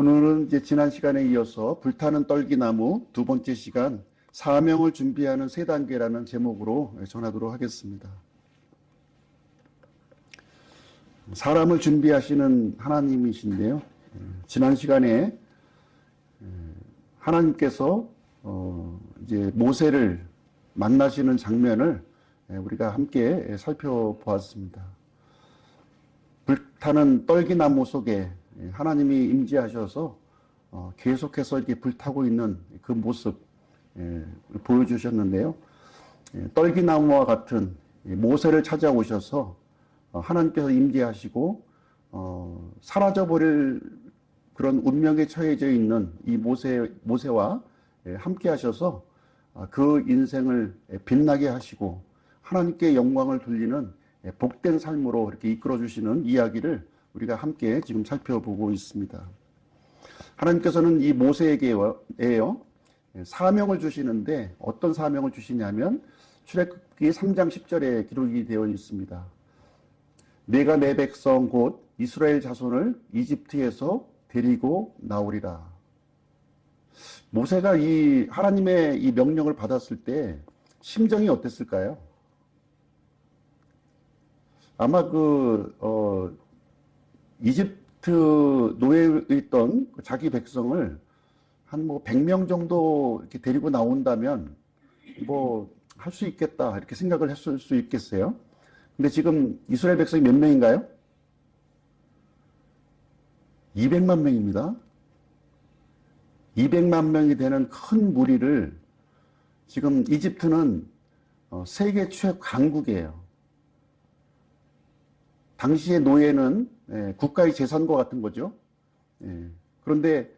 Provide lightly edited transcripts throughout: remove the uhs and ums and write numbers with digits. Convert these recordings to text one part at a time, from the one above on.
오늘은 이제 지난 시간에 이어서 불타는 떨기나무 두 번째 시간 사명을 준비하는 세 단계라는 제목으로 전하도록 하겠습니다. 사람을 준비하시는 하나님이신데요. 지난 시간에 하나님께서 이제 모세를 만나시는 장면을 우리가 함께 살펴보았습니다. 불타는 떨기나무 속에 하나님이 임재하셔서 계속해서 이렇게 불타고 있는 그 모습 보여주셨는데요. 떨기나무와 같은 모세를 찾아오셔서 하나님께서 임재하시고 사라져버릴 그런 운명에 처해져 있는 이 모세와 함께 하셔서 그 인생을 빛나게 하시고 하나님께 영광을 돌리는 복된 삶으로 이렇게 이끌어 주시는 이야기를 우리가 함께 지금 살펴보고 있습니다. 하나님께서는 이 모세에게요 사명을 주시는데 어떤 사명을 주시냐면 출애굽기 3장 10절에 기록이 되어 있습니다. 내가 내 백성 곧 이스라엘 자손을 이집트에서 데리고 나오리라. 모세가 이 하나님의 이 명령을 받았을 때 심정이 어땠을까요? 아마 이집트 노예에 있던 자기 백성을 한 100명 정도 이렇게 데리고 나온다면 할 수 있겠다 이렇게 생각을 했을 수 있겠어요. 근데 지금 이스라엘 백성이 몇 명인가요? 200만 명입니다. 200만 명이 되는 큰 무리를 지금 이집트는 세계 최강국이에요. 당시의 노예는 국가의 재산과 같은 거죠. 그런데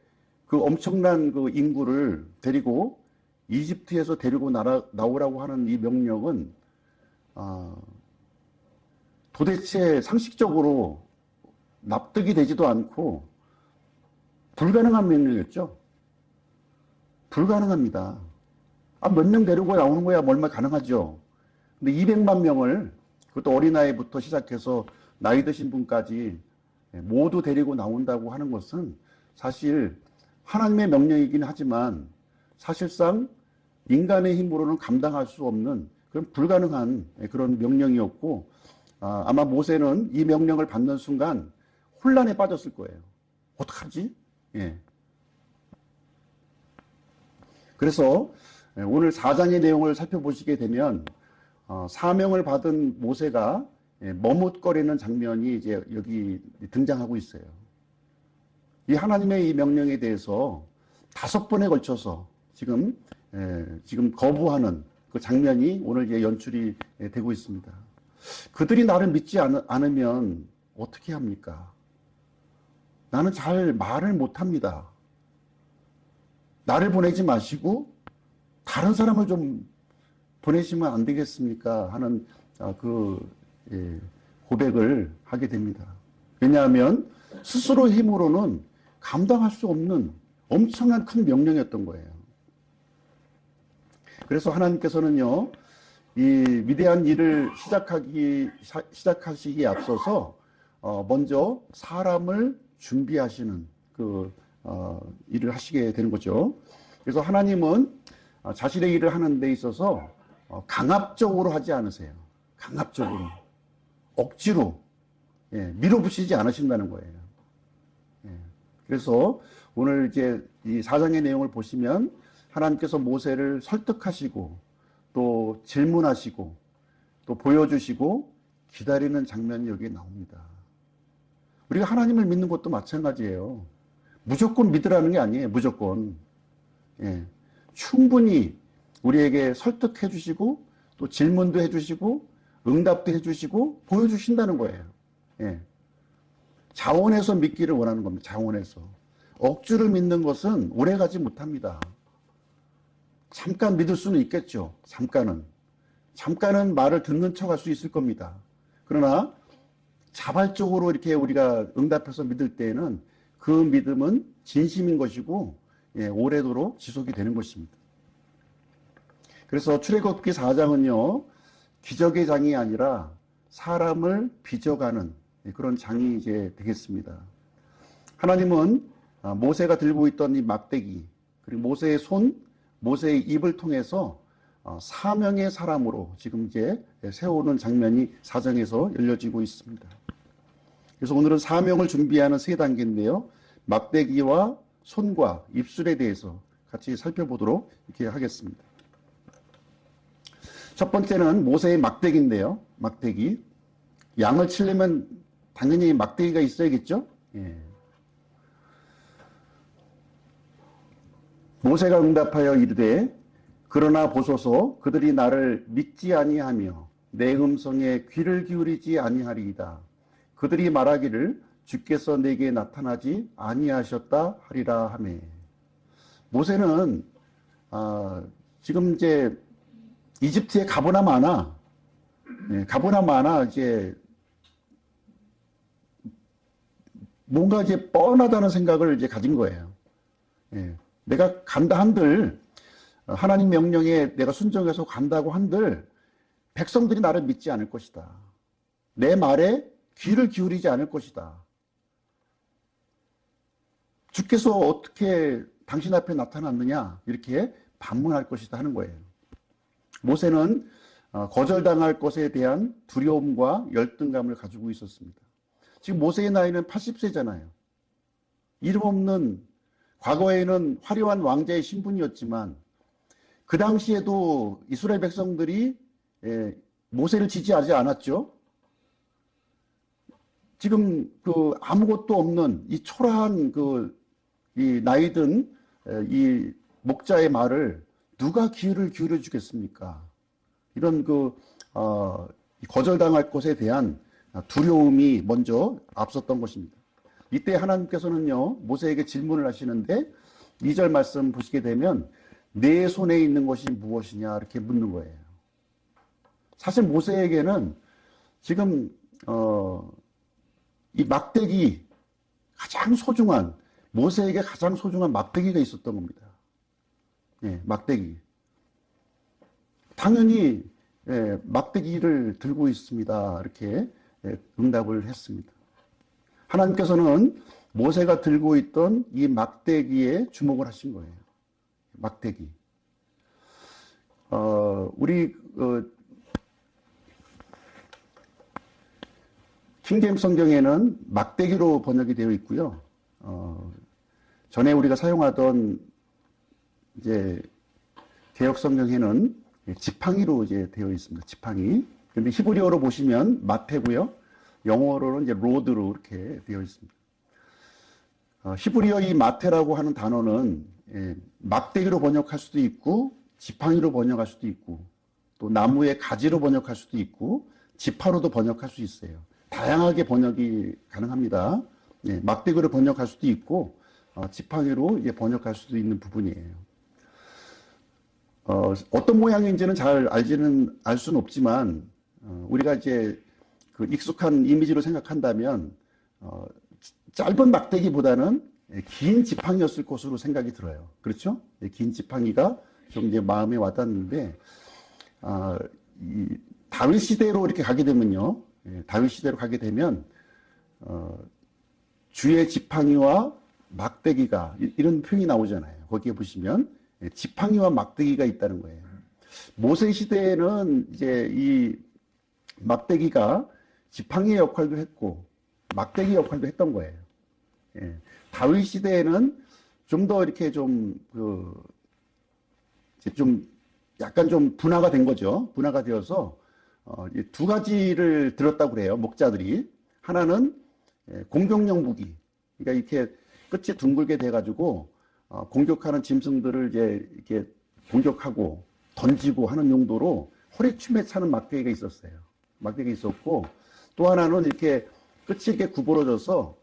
그 엄청난 그 인구를 데리고 이집트에서 데리고 나오라고 하는 이 명령은 도대체 상식적으로 납득이 되지도 않고 불가능한 명령이었죠. 불가능합니다. 몇 명 데리고 나오는 거야 얼마 가능하죠. 근데 200만 명을 그것도 어린아이부터 시작해서 나이 드신 분까지 모두 데리고 나온다고 하는 것은 사실 하나님의 명령이긴 하지만 사실상 인간의 힘으로는 감당할 수 없는 그런 불가능한 그런 명령이었고 아마 모세는 이 명령을 받는 순간 혼란에 빠졌을 거예요. 어떡하지? 그래서 오늘 4장의 내용을 살펴보시게 되면 사명을 받은 모세가 머뭇거리는 장면이 이제 여기 등장하고 있어요. 이 하나님의 이 명령에 대해서 5번에 걸쳐서 지금 거부하는 그 장면이 오늘 이제 연출이 되고 있습니다. 그들이 나를 믿지 않으면 어떻게 합니까? 나는 잘 말을 못합니다. 나를 보내지 마시고 다른 사람을 좀 보내시면 안 되겠습니까? 하는 고백을 하게 됩니다. 왜냐하면 스스로 힘으로는 감당할 수 없는 엄청난 큰 명령이었던 거예요. 그래서 하나님께서는요, 이 위대한 일을 시작하시기에 앞서서 먼저 사람을 준비하시는 일을 하시게 되는 거죠. 그래서 하나님은 자신의 일을 하는 데 있어서 강압적으로 하지 않으세요. 강압적으로. 억지로 밀어붙이지 않으신다는 거예요. 그래서 오늘 이제 이 4장의 내용을 보시면 하나님께서 모세를 설득하시고 또 질문하시고 또 보여주시고 기다리는 장면이 여기에 나옵니다. 우리가 하나님을 믿는 것도 마찬가지예요. 무조건 믿으라는 게 아니에요. 무조건. 충분히 우리에게 설득해 주시고 또 질문도 해 주시고 응답도 해 주시고 보여주신다는 거예요. 자원해서 믿기를 원하는 겁니다. 자원해서. 억지로 믿는 것은 오래가지 못합니다. 잠깐 믿을 수는 있겠죠. 잠깐은 말을 듣는 척 할 수 있을 겁니다. 그러나 자발적으로 이렇게 우리가 응답해서 믿을 때에는 그 믿음은 진심인 것이고 오래도록 지속이 되는 것입니다. 그래서 출애굽기 4장은요. 기적의 장이 아니라 사람을 빚어가는 그런 장이 이제 되겠습니다. 하나님은 모세가 들고 있던 이 막대기, 그리고 모세의 손, 모세의 입을 통해서 사명의 사람으로 지금 이제 세우는 장면이 사정에서 열려지고 있습니다. 그래서 오늘은 사명을 준비하는 세 단계인데요. 막대기와 손과 입술에 대해서 같이 살펴보도록 이렇게 하겠습니다. 첫 번째는 모세의 막대기인데요. 막대기. 양을 치려면 당연히 막대기가 있어야겠죠? 예. 모세가 응답하여 이르되 그러나 보소서 그들이 나를 믿지 아니하며 내 음성에 귀를 기울이지 아니하리이다. 그들이 말하기를 주께서 내게 나타나지 아니하셨다 하리라 하매. 모세는 지금 이제 이집트에 가보나 마나, 가보나 마나 이제 뭔가 이제 뻔하다는 생각을 이제 가진 거예요. 내가 간다 한들 하나님 명령에 내가 순종해서 간다고 한들 백성들이 나를 믿지 않을 것이다. 내 말에 귀를 기울이지 않을 것이다. 주께서 어떻게 당신 앞에 나타났느냐 이렇게 반문할 것이다 하는 거예요. 모세는 거절당할 것에 대한 두려움과 열등감을 가지고 있었습니다. 지금 모세의 나이는 80세잖아요. 이름 없는 과거에는 화려한 왕자의 신분이었지만 그 당시에도 이스라엘 백성들이 모세를 지지하지 않았죠. 지금 그 아무것도 없는 이 초라한 이 나이든 이 목자의 말을 누가 귀를 기울여 주겠습니까? 이런 거절당할 것에 대한 두려움이 먼저 앞섰던 것입니다. 이때 하나님께서는요, 모세에게 질문을 하시는데 2절 말씀 보시게 되면 내 손에 있는 것이 무엇이냐 이렇게 묻는 거예요. 사실 모세에게는 지금 이 막대기 가장 소중한 모세에게 가장 소중한 막대기가 있었던 겁니다. 막대기. 당연히 막대기를 들고 있습니다. 이렇게 응답을 했습니다. 하나님께서는 모세가 들고 있던 이 막대기에 주목을 하신 거예요. 막대기. 우리 킹제임스 성경에는 막대기로 번역이 되어 있고요. 전에 우리가 사용하던 이제 개역 성경에는 지팡이로 이제 되어 있습니다. 지팡이. 근데 히브리어로 보시면 마태고요. 영어로는 이제 로드로 이렇게 되어 있습니다. 히브리어 이 마태라고 하는 단어는 막대기로 번역할 수도 있고 지팡이로 번역할 수도 있고 또 나무의 가지로 번역할 수도 있고 지파로도 번역할 수 있어요. 다양하게 번역이 가능합니다. 막대기로 번역할 수도 있고 지팡이로 이제 번역할 수도 있는 부분이에요. 어떤 모양인지는 잘 알 수는 없지만 우리가 이제 그 익숙한 이미지로 생각한다면 짧은 막대기보다는 긴 지팡이였을 것으로 생각이 들어요. 그렇죠? 긴 지팡이가 좀 이제 마음에 와닿는데 이 다윗 시대로 이렇게 가게 되면요. 다윗 시대로 가게 되면 주의 지팡이와 막대기가 이런 표현이 나오잖아요. 거기에 보시면 지팡이와 막대기가 있다는 거예요. 모세 시대에는 이제 이 막대기가 지팡이의 역할도 했고 막대기 역할도 했던 거예요. 다윗 시대에는 좀 더 이렇게 좀 약간 좀 분화가 된 거죠. 분화가 되어서 두 가지를 들었다고 그래요. 목자들이. 하나는 공격용 무기. 그러니까 이렇게 끝이 둥글게 돼가지고 공격하는 짐승들을 이제 이렇게 공격하고 던지고 하는 용도로 허리춤에 차는 막대기가 있었어요. 막대기가 있었고 또 하나는 이렇게 끝이 이렇게 구부러져서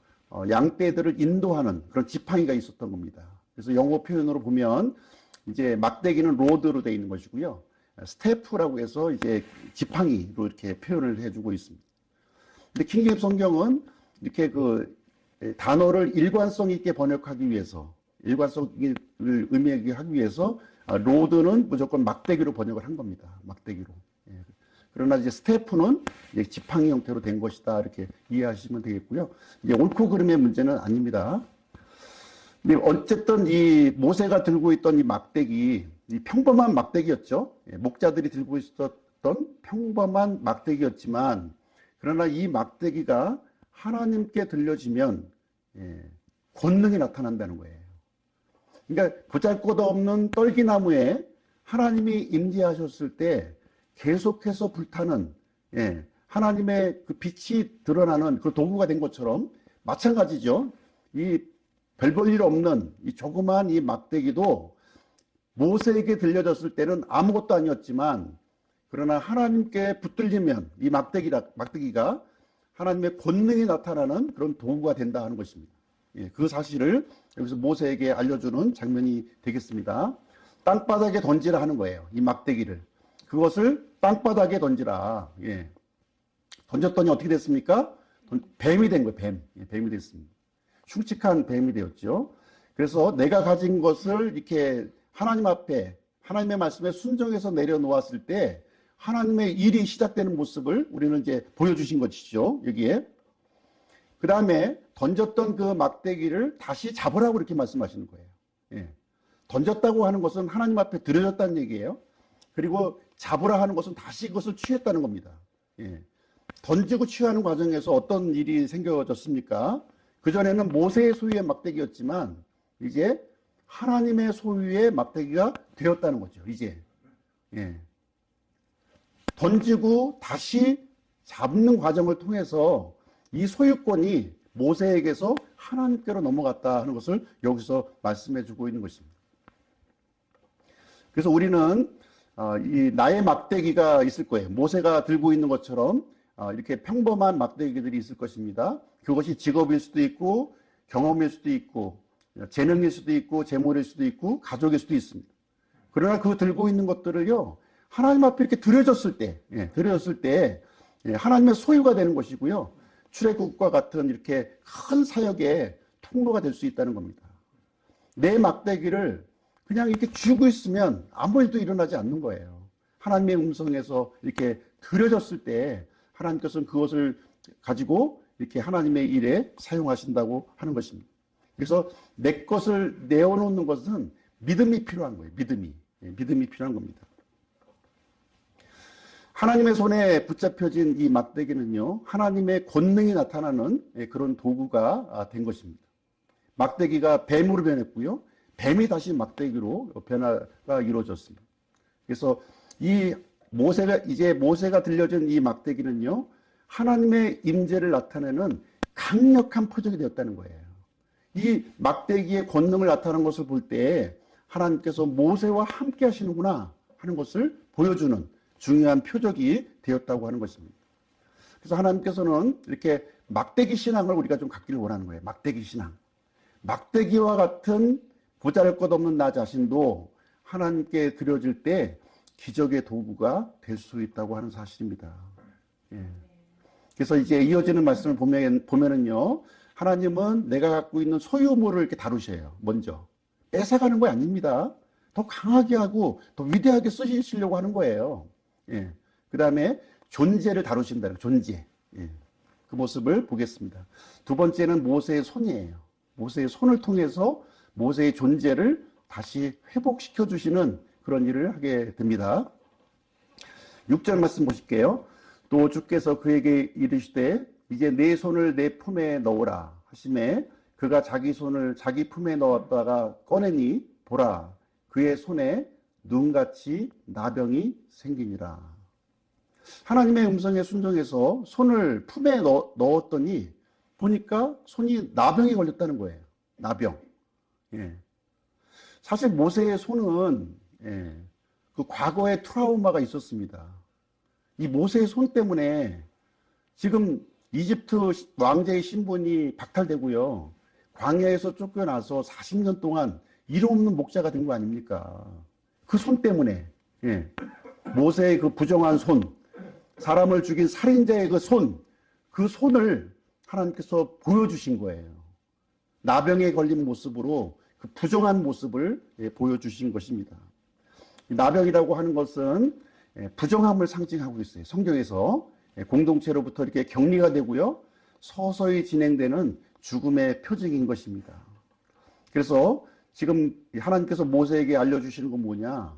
양떼들을 인도하는 그런 지팡이가 있었던 겁니다. 그래서 영어 표현으로 보면 이제 막대기는 로드로 되어 있는 것이고요. 스태프라고 해서 이제 지팡이로 이렇게 표현을 해주고 있습니다. 근데 킹제임스 성경은 이렇게 단어를 일관성 있게 번역하기 위해서 일관성을 의미하게 하기 위해서 로드는 무조건 막대기로 번역을 한 겁니다. 막대기로. 그러나 이제 스태프는 이제 지팡이 형태로 된 것이다 이렇게 이해하시면 되겠고요. 이제 옳고 그름의 문제는 아닙니다. 근데 어쨌든 이 모세가 들고 있던 이 막대기, 이 평범한 막대기였죠. 목자들이 들고 있었던 평범한 막대기였지만, 그러나 이 막대기가 하나님께 들려지면 권능이 나타난다는 거예요. 그러니까 보잘것없는 떨기나무에 하나님이 임재하셨을 때 계속해서 불타는 하나님의 그 빛이 드러나는 그 도구가 된 것처럼 마찬가지죠. 이 별 볼 일 없는 이 조그만 이 막대기도 모세에게 들려졌을 때는 아무것도 아니었지만, 그러나 하나님께 붙들리면 이 막대기가 하나님의 권능이 나타나는 그런 도구가 된다 하는 것입니다. 그 사실을 여기서 모세에게 알려주는 장면이 되겠습니다. 땅바닥에 던지라 하는 거예요. 이 막대기를. 그것을 땅바닥에 던지라. 던졌더니 어떻게 됐습니까? 뱀이 된 거예요. 뱀이 됐습니다. 흉측한 뱀이 되었죠. 그래서 내가 가진 것을 이렇게 하나님 앞에, 하나님의 말씀에 순종해서 내려놓았을 때 하나님의 일이 시작되는 모습을 우리는 이제 보여주신 것이죠. 여기에. 그 다음에 던졌던 그 막대기를 다시 잡으라고 이렇게 말씀하시는 거예요. 던졌다고 하는 것은 하나님 앞에 들여졌다는 얘기예요. 그리고 잡으라 하는 것은 다시 그것을 취했다는 겁니다. 던지고 취하는 과정에서 어떤 일이 생겨졌습니까? 그전에는 모세의 소유의 막대기였지만 이제 하나님의 소유의 막대기가 되었다는 거죠. 이제. 던지고 다시 잡는 과정을 통해서 이 소유권이 모세에게서 하나님께로 넘어갔다 하는 것을 여기서 말씀해 주고 있는 것입니다. 그래서 우리는 이 나의 막대기가 있을 거예요. 모세가 들고 있는 것처럼 이렇게 평범한 막대기들이 있을 것입니다. 그것이 직업일 수도 있고 경험일 수도 있고 재능일 수도 있고 재물일 수도 있고 가족일 수도 있습니다. 그러나 그 들고 있는 것들을요, 하나님 앞에 이렇게 드려졌을 때 하나님의 소유가 되는 것이고요. 출애굽과 같은 이렇게 큰 사역의 통로가 될 수 있다는 겁니다. 내 막대기를 그냥 이렇게 쥐고 있으면 아무 일도 일어나지 않는 거예요. 하나님의 음성에서 이렇게 드려졌을 때 하나님께서는 그것을 가지고 이렇게 하나님의 일에 사용하신다고 하는 것입니다. 그래서 내 것을 내어놓는 것은 믿음이 필요한 거예요. 믿음이 필요한 겁니다. 하나님의 손에 붙잡혀진 이 막대기는요, 하나님의 권능이 나타나는 그런 도구가 된 것입니다. 막대기가 뱀으로 변했고요, 뱀이 다시 막대기로 변화가 이루어졌습니다. 그래서 모세가 들려준 이 막대기는요, 하나님의 임재를 나타내는 강력한 표적이 되었다는 거예요. 이 막대기의 권능을 나타내는 것을 볼 때 하나님께서 모세와 함께 하시는구나 하는 것을 보여주는 중요한 표적이 되었다고 하는 것입니다. 그래서 하나님께서는 이렇게 막대기 신앙을 우리가 좀 갖기를 원하는 거예요. 막대기 신앙. 막대기와 같은 보잘것없는 나 자신도 하나님께 드려질 때 기적의 도구가 될 수 있다고 하는 사실입니다. 그래서 이제 이어지는 말씀을 보면은요, 하나님은 내가 갖고 있는 소유물을 이렇게 다루셔요. 먼저 뺏어가는 거 아닙니다. 더 강하게 하고 더 위대하게 쓰시려고 하는 거예요. 그 다음에 존재를 다루신다는 존재. 그 모습을 보겠습니다. 두 번째는 모세의 손이에요. 모세의 손을 통해서 모세의 존재를 다시 회복시켜 주시는 그런 일을 하게 됩니다. 6절 말씀 보실게요. 또 주께서 그에게 이르시되 이제 내 손을 내 품에 넣으라 하시매 그가 자기 손을 자기 품에 넣었다가 꺼내니 보라 그의 손에 눈같이 나병이 생기니라. 하나님의 음성에 순종해서 손을 품에 넣었더니 보니까 손이 나병이 걸렸다는 거예요. 나병. 사실 모세의 손은 그 과거의 트라우마가 있었습니다. 이 모세의 손 때문에 지금 이집트 왕제의 신분이 박탈되고요. 광야에서 쫓겨나서 40년 동안 일 없는 목자가 된 거 아닙니까? 그 손 때문에. 모세의 그 부정한 손, 사람을 죽인 살인자의 그 손을 하나님께서 보여주신 거예요. 나병에 걸린 모습으로 그 부정한 모습을 보여주신 것입니다. 나병이라고 하는 것은 부정함을 상징하고 있어요. 성경에서 공동체로부터 이렇게 격리가 되고요. 서서히 진행되는 죽음의 표징인 것입니다. 그래서 지금 하나님께서 모세에게 알려주시는 건 뭐냐?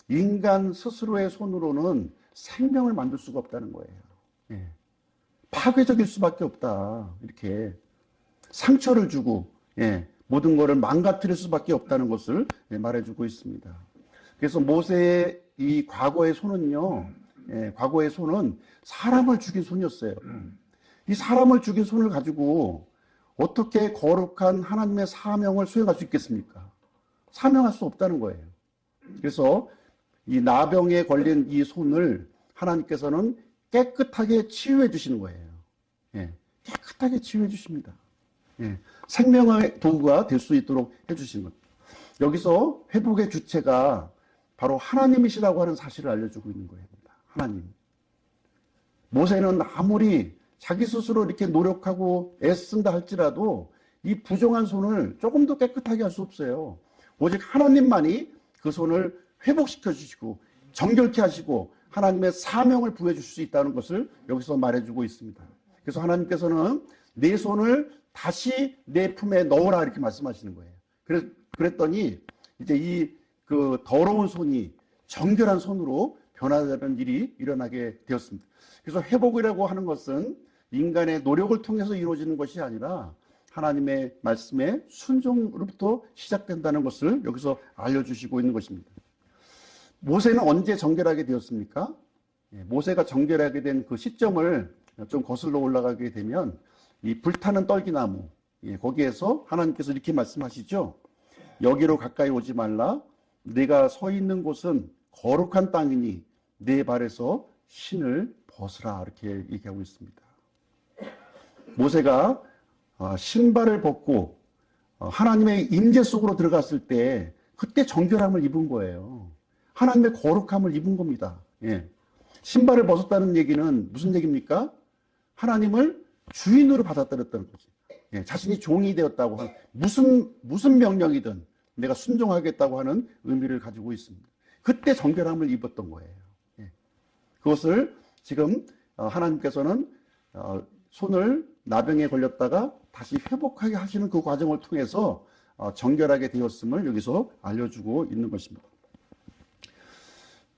인간 스스로의 손으로는 생명을 만들 수가 없다는 거예요. 예. 파괴적일 수밖에 없다. 이렇게 상처를 주고 모든 것을 망가뜨릴 수밖에 없다는 것을 말해주고 있습니다. 그래서 모세의 이 과거의 손은요, 과거의 손은 사람을 죽인 손이었어요. 이 사람을 죽인 손을 가지고 어떻게 거룩한 하나님의 사명을 수행할 수 있겠습니까? 사명할 수 없다는 거예요. 그래서 이 나병에 걸린 이 손을 하나님께서는 깨끗하게 치유해 주시는 거예요. 깨끗하게 치유해 주십니다. 생명의 도구가 될 수 있도록 해주시는 겁니다. 여기서 회복의 주체가 바로 하나님이시라고 하는 사실을 알려주고 있는 거예요. 하나님. 모세는 아무리 자기 스스로 이렇게 노력하고 애쓴다 할지라도 이 부정한 손을 조금 더 깨끗하게 할 수 없어요. 오직 하나님만이 그 손을 회복시켜 주시고 정결케 하시고 하나님의 사명을 부여해 주실 수 있다는 것을 여기서 말해주고 있습니다. 그래서 하나님께서는 내 손을 다시 내 품에 넣어라 이렇게 말씀하시는 거예요. 그랬더니 이제 이 그 더러운 손이 정결한 손으로 변화되는 일이 일어나게 되었습니다. 그래서 회복이라고 하는 것은 인간의 노력을 통해서 이루어지는 것이 아니라 하나님의 말씀에 순종으로부터 시작된다는 것을 여기서 알려주시고 있는 것입니다. 모세는 언제 정결하게 되었습니까? 모세가 정결하게 된 그 시점을 좀 거슬러 올라가게 되면 이 불타는 떨기나무 거기에서 하나님께서 이렇게 말씀하시죠. 여기로 가까이 오지 말라. 네가 서 있는 곳은 거룩한 땅이니 네 발에서 신을 벗으라 이렇게 얘기하고 있습니다. 모세가 신발을 벗고 하나님의 임재 속으로 들어갔을 때 그때 정결함을 입은 거예요. 하나님의 거룩함을 입은 겁니다. 신발을 벗었다는 얘기는 무슨 얘기입니까? 하나님을 주인으로 받아들였다는 거지. 자신이 종이 되었다고 하는 무슨 명령이든 내가 순종하겠다고 하는 의미를 가지고 있습니다. 그때 정결함을 입었던 거예요. 그것을 지금 하나님께서는 손을 나병에 걸렸다가 다시 회복하게 하시는 그 과정을 통해서 정결하게 되었음을 여기서 알려주고 있는 것입니다.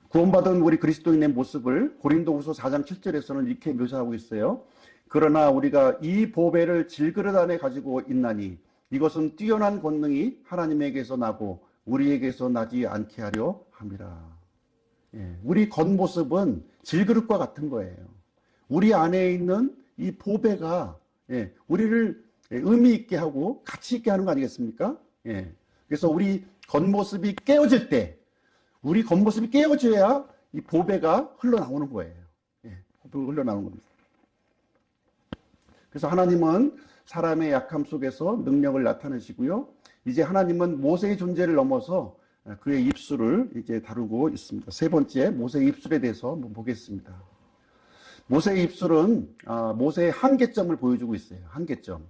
구원받은 우리 그리스도인의 모습을 고린도후서 4장 7절에서는 이렇게 묘사하고 있어요. 그러나 우리가 이 보배를 질그릇 안에 가지고 있나니 이것은 뛰어난 권능이 하나님에게서 나고 우리에게서 나지 않게 하려 함이라. 우리 겉모습은 질그릇과 같은 거예요. 우리 안에 있는 이 보배가 우리를 의미 있게 하고 가치 있게 하는 거 아니겠습니까? 그래서 우리 겉모습이 깨어질 때 우리 겉모습이 깨어져야 이 보배가 흘러나오는 거예요. 흘러나오는 겁니다. 그래서 하나님은 사람의 약함 속에서 능력을 나타내시고요. 이제 하나님은 모세의 존재를 넘어서 그의 입술을 이제 다루고 있습니다. 세 번째, 모세의 입술에 대해서 한번 보겠습니다. 모세의 입술은 모세의 한계점을 보여주고 있어요. 한계점.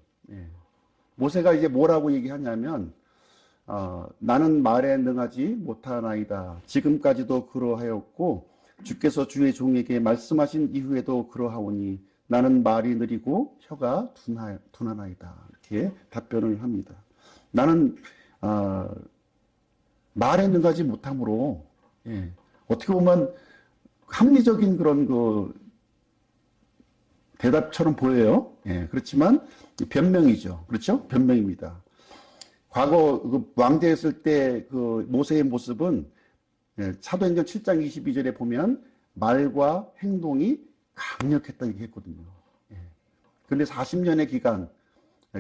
모세가 이제 뭐라고 얘기하냐면 나는 말에 능하지 못하나이다. 지금까지도 그러하였고 주께서 주의 종에게 말씀하신 이후에도 그러하오니 나는 말이 느리고 혀가 둔하나이다. 이렇게 답변을 합니다. 나는 말에 능하지 못함으로 어떻게 보면 합리적인 그런 그 대답처럼 보여요. 그렇지만 변명이죠. 그렇죠? 변명입니다. 과거 그 왕제했을 때 그 모세의 모습은 사도행전 7장 22절에 보면 말과 행동이 강력했다 이렇게 했거든요. 그런데 40년의 기간,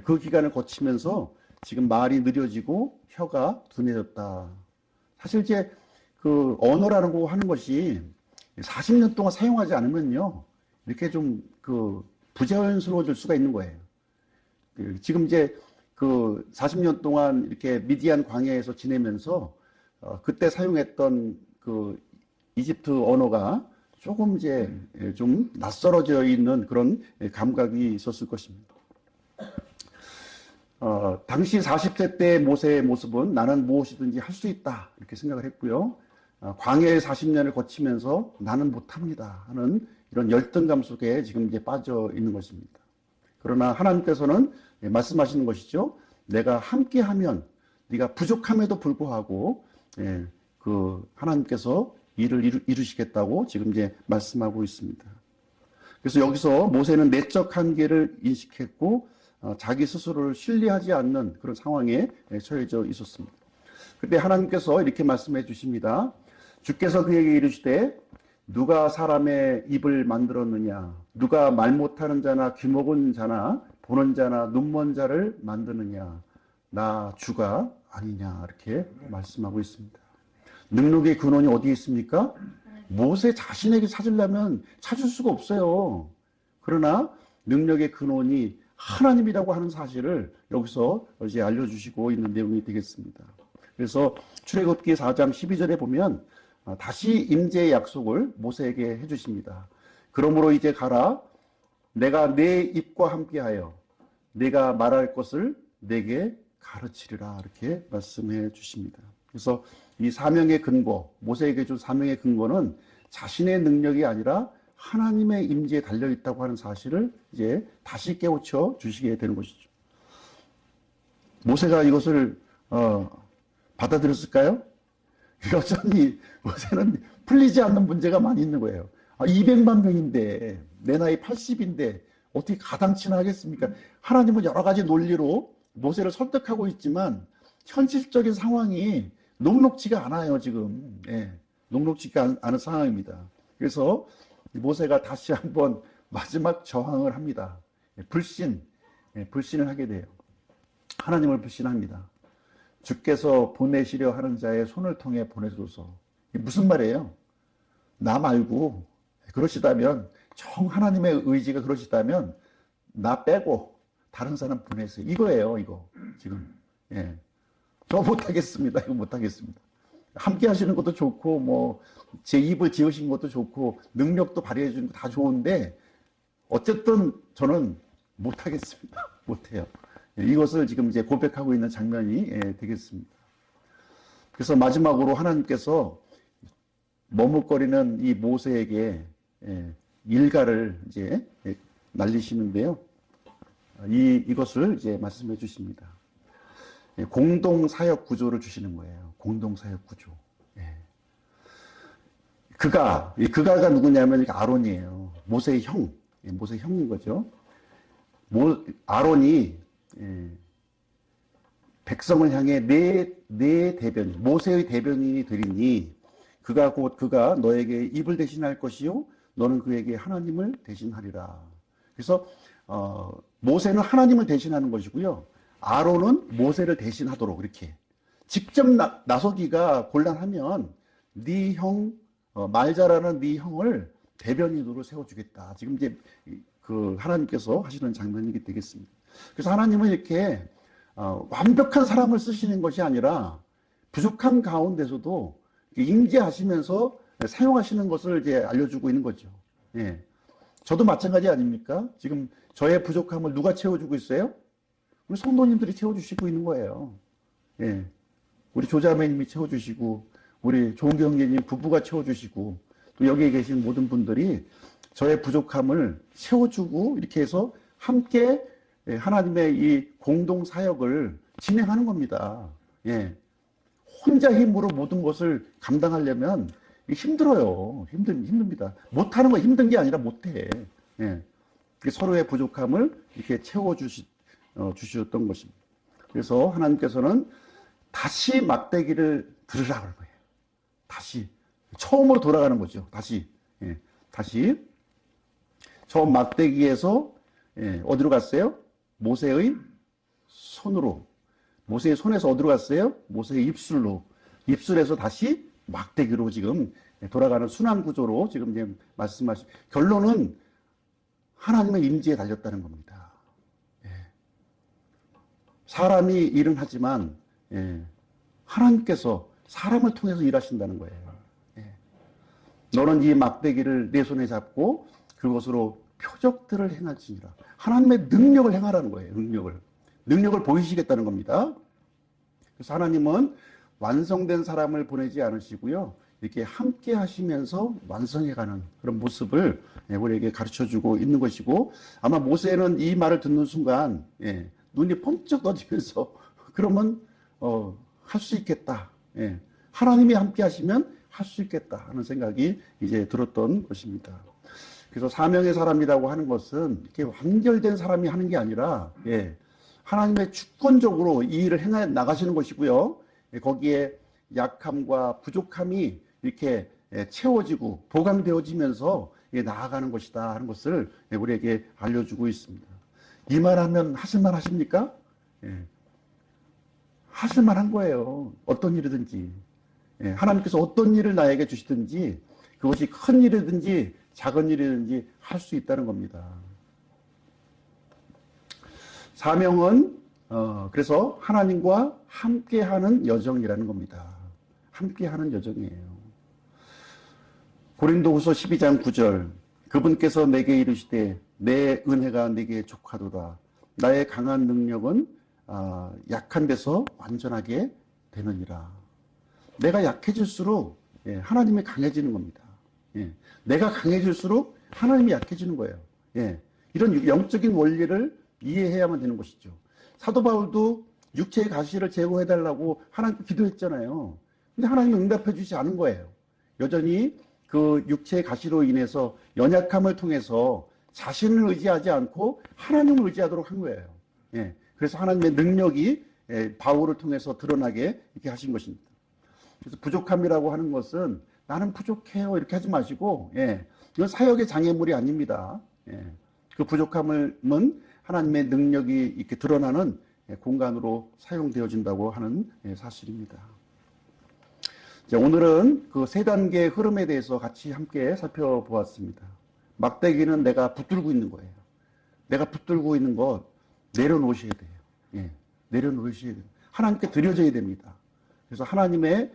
그 기간을 거치면서 지금 말이 느려지고 혀가 둔해졌다. 사실 이제 그 언어라는 거 하는 것이 40년 동안 사용하지 않으면요, 이렇게 좀 그 부자연스러워질 수가 있는 거예요. 지금 이제 그 40년 동안 이렇게 미디안 광야에서 지내면서 그때 사용했던 그 이집트 언어가 조금 이제 좀 낯설어져 있는 그런 감각이 있었을 것입니다. 당시 40세 때 모세의 모습은 나는 무엇이든지 할 수 있다 이렇게 생각을 했고요. 광야의 40년을 거치면서 나는 못합니다 하는 이런 열등감 속에 지금 이제 빠져 있는 것입니다. 그러나 하나님께서는 말씀하시는 것이죠. 내가 함께하면 네가 부족함에도 불구하고 그 하나님께서 일을 이루시겠다고 지금 이제 말씀하고 있습니다. 그래서 여기서 모세는 내적 한계를 인식했고 자기 스스로를 신뢰하지 않는 그런 상황에 처해져 있었습니다. 그때 하나님께서 이렇게 말씀해 주십니다. 주께서 그에게 이르시되 누가 사람의 입을 만들었느냐? 누가 말 못하는 자나 귀 먹은 자나 보는 자나 눈먼 자를 만드느냐? 나 주가 아니냐? 이렇게 말씀하고 있습니다. 능력의 근원이 어디에 있습니까? 모세 자신에게 찾으려면 찾을 수가 없어요. 그러나 능력의 근원이 하나님이라고 하는 사실을 여기서 이제 알려주시고 있는 내용이 되겠습니다. 그래서 출애굽기 4장 12절에 보면 다시 임재의 약속을 모세에게 해주십니다. 그러므로 이제 가라. 내가 내 입과 함께하여 내가 말할 것을 내게 가르치리라. 이렇게 말씀해 주십니다. 그래서 이 사명의 근거, 모세에게 준 사명의 근거는 자신의 능력이 아니라 하나님의 임재에 달려 있다고 하는 사실을 이제 다시 깨우쳐 주시게 되는 것이죠. 모세가 이것을 받아들였을까요? 여전히 모세는 풀리지 않는 문제가 많이 있는 거예요. 200만 명인데 내 나이 80인데 어떻게 가당치나 하겠습니까? 하나님은 여러 가지 논리로 모세를 설득하고 있지만 현실적인 상황이 녹록지가 않아요, 지금. 녹록지가 않은 상황입니다. 그래서 모세가 다시 한번 마지막 저항을 합니다. 불신을 하게 돼요. 하나님을 불신합니다. 주께서 보내시려 하는 자의 손을 통해 보내소서. 이게 무슨 말이에요? 나 말고 그러시다면, 정 하나님의 의지가 그러시다면 나 빼고 다른 사람 보내세요. 이거예요, 이거 지금. 저 못하겠습니다. 이거 못하겠습니다. 함께 하시는 것도 좋고, 뭐, 제 입을 지으신 것도 좋고, 능력도 발휘해 주는 거 다 좋은데, 어쨌든 저는 못하겠습니다. 못해요. 이것을 지금 이제 고백하고 있는 장면이 되겠습니다. 그래서 마지막으로 하나님께서 머뭇거리는 이 모세에게 일가를 이제 날리시는데요. 이것을 이제 말씀해 주십니다. 공동 사역 구조를 주시는 거예요. 공동 사역 구조. 그가가 누구냐면 아론이에요. 모세의 형, 모세의 형인 거죠. 아론이 백성을 향해 내 대변인, 모세의 대변인이 되리니 그가 너에게 입을 대신할 것이요 너는 그에게 하나님을 대신하리라. 그래서 모세는 하나님을 대신하는 것이고요. 아론은 모세를 대신하도록 이렇게 직접 나서기가 곤란하면 네 형, 말 잘하는 네 형을 대변인으로 세워주겠다. 지금 이제 그 하나님께서 하시는 장면이 되겠습니다. 그래서 하나님은 이렇게 완벽한 사람을 쓰시는 것이 아니라 부족한 가운데서도 임재하시면서 사용하시는 것을 이제 알려주고 있는 거죠. 저도 마찬가지 아닙니까? 지금 저의 부족함을 누가 채워주고 있어요? 우리 성도님들이 채워주시고 있는 거예요. 우리 조자매님이 채워주시고, 우리 조은경 형제님 부부가 채워주시고, 또 여기에 계신 모든 분들이 저의 부족함을 채워주고, 이렇게 해서 함께 하나님의 이 공동 사역을 진행하는 겁니다. 혼자 힘으로 모든 것을 감당하려면 힘들어요. 힘듭니다. 못하는 거 힘든 게 아니라 못해. 서로의 부족함을 이렇게 주셨던 것입니다. 그래서 하나님께서는 다시 막대기를 들으라 그런 거예요. 다시 처음으로 돌아가는 거죠. 다시 처음 막대기에서 어디로 갔어요? 모세의 손으로. 모세의 손에서 어디로 갔어요? 모세의 입술에서 다시 막대기로 지금 돌아가는 순환 구조로 지금 이제 말씀하신 결론은 하나님의 임재에 달렸다는 겁니다. 사람이 일은 하지만 하나님께서 사람을 통해서 일하신다는 거예요. 너는 이 막대기를 내 손에 잡고 그것으로 표적들을 행할지니라. 하나님의 능력을 행하라는 거예요. 능력을 보이시겠다는 겁니다. 그래서 하나님은 완성된 사람을 보내지 않으시고요. 이렇게 함께 하시면서 완성해가는 그런 모습을 우리에게 가르쳐주고 있는 것이고, 아마 모세는 이 말을 듣는 순간 눈이 번쩍 떠지면서 그러면 할 수 있겠다. 예. 하나님이 함께 하시면 할 수 있겠다 하는 생각이 이제 들었던 것입니다. 그래서 사명의 사람이라고 하는 것은 이렇게 완결된 사람이 하는 게 아니라, 예, 하나님의 주권적으로 이 일을 해 나가시는 것이고요. 예, 거기에 약함과 부족함이 이렇게 채워지고 보강되어지면서 나아가는 것이다 하는 것을 우리에게 알려주고 있습니다. 이 말하면 하실만 하십니까? 예. 하실만한 거예요. 어떤 일이든지. 예. 하나님께서 어떤 일을 나에게 주시든지 그것이 큰 일이든지 작은 일이든지 할 수 있다는 겁니다. 사명은 그래서 하나님과 함께하는 여정이라는 겁니다. 함께하는 여정이에요. 고린도후서 12장 9절 그분께서 내게 이르시되 내 은혜가 내게 족하도다. 나의 강한 능력은 약한 데서 완전하게 되느니라. 내가 약해질수록 하나님이 강해지는 겁니다. 내가 강해질수록 하나님이 약해지는 거예요. 이런 영적인 원리를 이해해야만 되는 것이죠. 사도 바울도 육체의 가시를 제거해달라고 하나님께 기도했잖아요. 근데 하나님이 응답해 주지 않은 거예요. 여전히 그 육체의 가시로 인해서 연약함을 통해서 자신을 의지하지 않고 하나님을 의지하도록 한 거예요. 그래서 하나님의 능력이 바울을 통해서 드러나게 이렇게 하신 것입니다. 그래서 부족함이라고 하는 것은 나는 부족해요 이렇게 하지 마시고, 이건 사역의 장애물이 아닙니다. 그 부족함은 하나님의 능력이 이렇게 드러나는 공간으로 사용되어진다고 하는 사실입니다. 자, 오늘은 그 세 단계의 흐름에 대해서 같이 함께 살펴보았습니다. 막대기는 내가 붙들고 있는 거예요. 내가 붙들고 있는 것 내려놓으셔야 돼요. 내려놓으셔야 돼요. 하나님께 드려져야 됩니다. 그래서 하나님의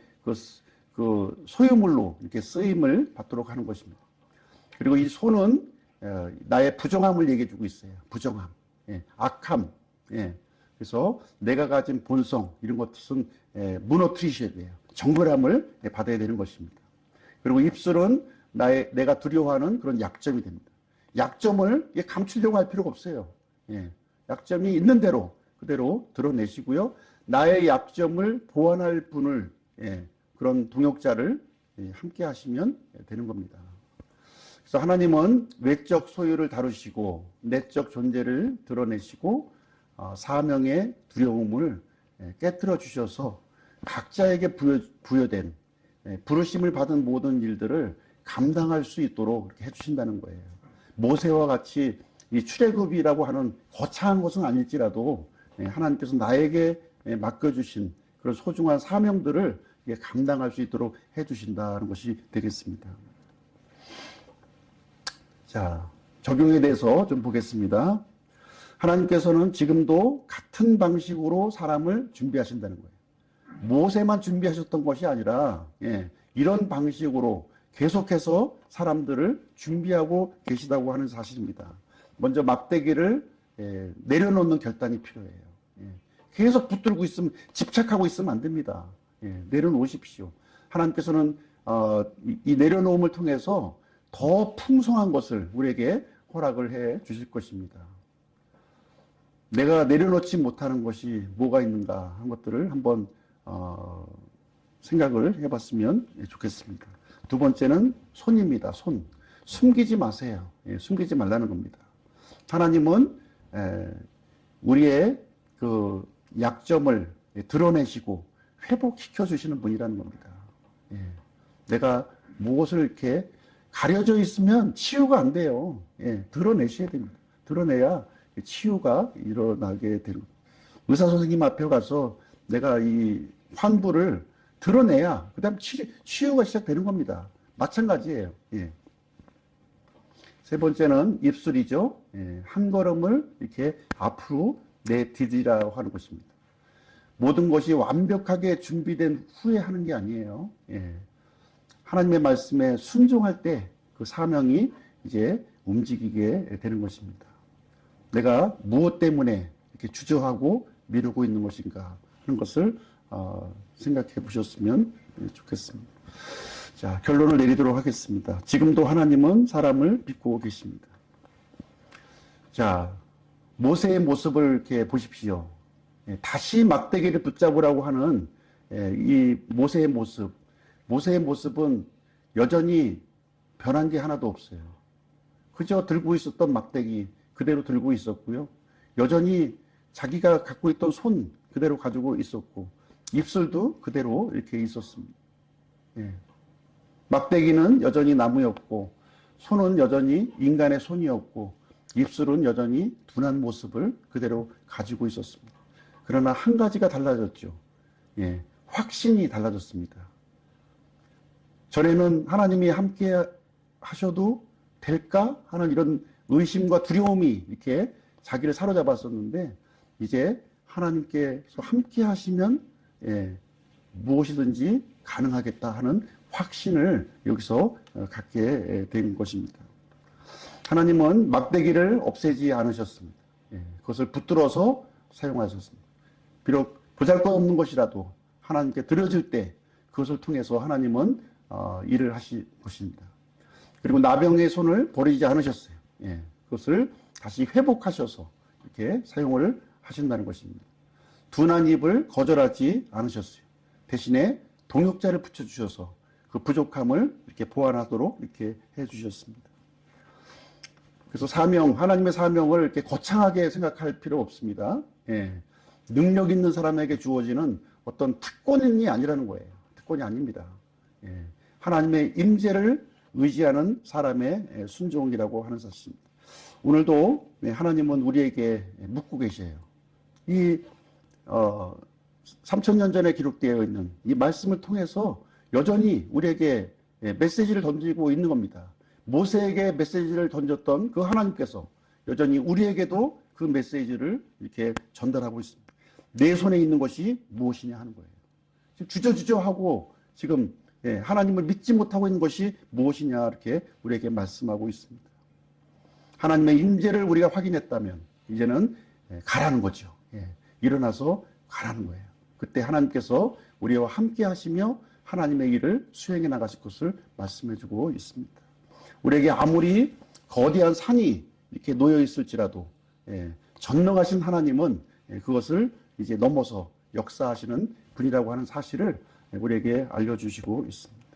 그 소유물로 이렇게 쓰임을 받도록 하는 것입니다. 그리고 이 손은 나의 부정함을 얘기해주고 있어요. 부정함, 악함. 그래서 내가 가진 본성 이런 것은 무너뜨리셔야 돼요. 정결함을 받아야 되는 것입니다. 그리고 입술은 내가 두려워하는 그런 약점이 됩니다. 약점을 감추려고 할 필요가 없어요. 약점이 있는 대로 그대로 드러내시고요. 나의 약점을 보완할 분을 그런 동역자를 함께 하시면 되는 겁니다. 그래서 하나님은 외적 소유를 다루시고 내적 존재를 드러내시고 사명의 두려움을 깨트려 주셔서 각자에게 부여된 부르심을 받은 모든 일들을 감당할 수 있도록 이렇게 해주신다는 거예요. 모세와 같이 이 출애굽이라고 하는 거창한 것은 아닐지라도 하나님께서 나에게 맡겨주신 그런 소중한 사명들을 감당할 수 있도록 해주신다는 것이 되겠습니다. 자, 적용에 대해서 좀 보겠습니다. 하나님께서는 지금도 같은 방식으로 사람을 준비하신다는 거예요. 모세만 준비하셨던 것이 아니라 이런 방식으로 계속해서 사람들을 준비하고 계시다고 하는 사실입니다. 먼저 막대기를 내려놓는 결단이 필요해요. 계속 붙들고 있으면 집착하고 있으면 안 됩니다. 내려놓으십시오. 하나님께서는 이 내려놓음을 통해서 더 풍성한 것을 우리에게 허락을 해 주실 것입니다. 내가 내려놓지 못하는 것이 뭐가 있는가 한 것들을 한번 생각을 해봤으면 좋겠습니다. 두 번째는 손입니다. 손. 숨기지 마세요. 숨기지 말라는 겁니다. 하나님은 우리의 그 약점을 드러내시고 회복시켜 주시는 분이라는 겁니다. 내가 무엇을 이렇게 가려져 있으면 치유가 안 돼요. 드러내셔야 됩니다. 드러내야 치유가 일어나게 되는. 의사 선생님 앞에 가서 내가 이 환부를 드러내야 그다음 치유가 시작되는 겁니다. 마찬가지예요. 세 번째는 입술이죠. 한 걸음을 이렇게 앞으로 내디디라고 하는 것입니다. 모든 것이 완벽하게 준비된 후에 하는 게 아니에요. 하나님의 말씀에 순종할 때 그 사명이 이제 움직이게 되는 것입니다. 내가 무엇 때문에 이렇게 주저하고 미루고 있는 것인가 하는 것을 생각해 보셨으면 좋겠습니다. 자, 결론을 내리도록 하겠습니다. 지금도 하나님은 사람을 믿고 계십니다. 자, 모세의 모습을 이렇게 보십시오. 다시 막대기를 붙잡으라고 하는 이 모세의 모습은 여전히 변한 게 하나도 없어요. 그저 들고 있었던 막대기 그대로 들고 있었고요. 여전히 자기가 갖고 있던 손 그대로 가지고 있었고, 입술도 그대로 이렇게 있었습니다. 예. 막대기는 여전히 나무였고, 손은 여전히 인간의 손이었고, 입술은 여전히 둔한 모습을 그대로 가지고 있었습니다. 그러나 한 가지가 달라졌죠. 예. 확신이 달라졌습니다. 전에는 하나님이 함께 하셔도 될까 하는 이런 의심과 두려움이 이렇게 자기를 사로잡았었는데, 이제 하나님께서 함께 하시면 무엇이든지 가능하겠다 하는 확신을 여기서 갖게 된 것입니다. 하나님은 막대기를 없애지 않으셨습니다. 그것을 붙들어서 사용하셨습니다. 비록 보잘것없는 것이라도 하나님께 드려질 때 그것을 통해서 하나님은 일을 하실 것입니다. 그리고 나병의 손을 버리지 않으셨어요. 그것을 다시 회복하셔서 이렇게 사용을 하신다는 것입니다. 둔한 입을 거절하지 않으셨어요. 대신에 동역자를 붙여주셔서 그 부족함을 이렇게 보완하도록 이렇게 해주셨습니다. 그래서 하나님의 사명을 이렇게 거창하게 생각할 필요 없습니다. 능력 있는 사람에게 주어지는 어떤 특권이 아니라는 거예요. 특권이 아닙니다. 하나님의 임재를 의지하는 사람의 순종이라고 하는 사실입니다. 오늘도 하나님은 우리에게 묻고 계세요. 이 3000년 전에 기록되어 있는 이 말씀을 통해서 여전히 우리에게 메시지를 던지고 있는 겁니다. 모세에게 메시지를 던졌던 그 하나님께서 여전히 우리에게도 그 메시지를 이렇게 전달하고 있습니다. 내 손에 있는 것이 무엇이냐 하는 거예요. 지금 주저주저하고 지금 하나님을 믿지 못하고 있는 것이 무엇이냐 이렇게 우리에게 말씀하고 있습니다. 하나님의 임재를 우리가 확인했다면 이제는 가라는 거죠. 일어나서 가라는 거예요. 그때 하나님께서 우리와 함께 하시며 하나님의 일을 수행해 나가실 것을 말씀해 주고 있습니다. 우리에게 아무리 거대한 산이 이렇게 놓여 있을지라도 전능하신 하나님은 그것을 이제 넘어서 역사하시는 분이라고 하는 사실을 우리에게 알려주시고 있습니다.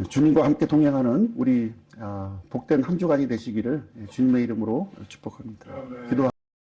주님과 함께 동행하는 우리 복된 한 주간이 되시기를 주님의 이름으로 축복합니다. 기도합니다.